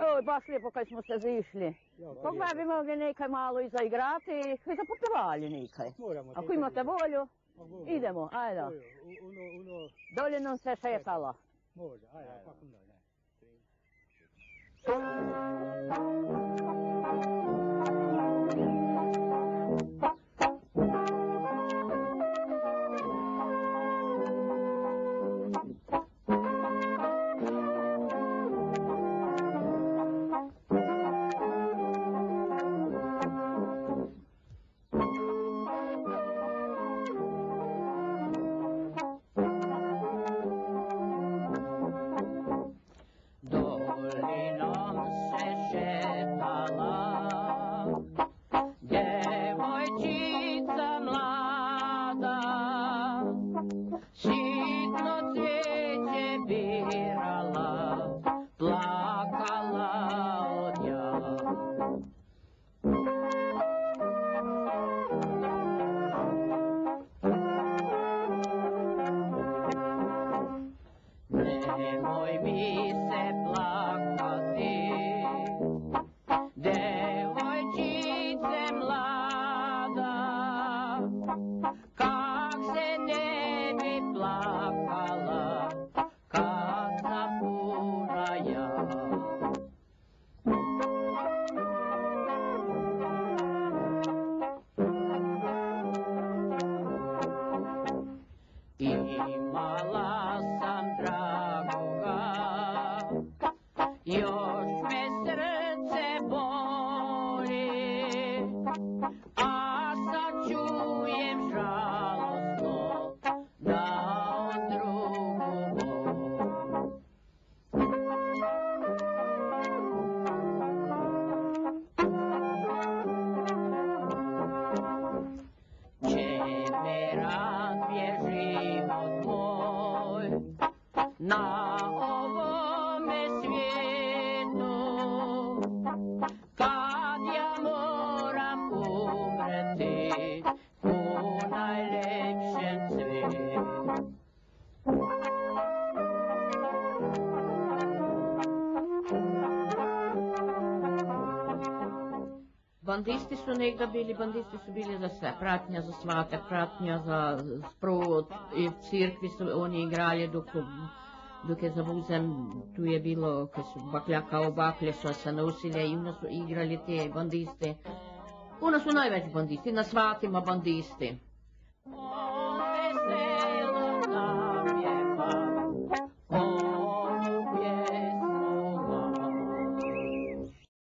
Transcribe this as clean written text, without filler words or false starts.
Oj, baš lijepo kad smo se zišli. Pogledaj bi mogli nekaj malo i zaigrati i zapopevali nekaj. Ako imate volju, idemo, ajde. Dolje nam se šetala. Može, ajde, kako ne. Na ovome svijetu, kad ja moram umreti u najljepšem cvijetu. Bandisti su negdje bili, bandisti su bili za sve, pratnja za svate, pratnja za sprovod, i v cirkvi su oni igrali dok je za vuzem, tu je bilo, kad su bakljaka baklje su se nosile i onda su igrali te bandiste. Ono su najveći bandisti, na svatima bandisti. Ovdje se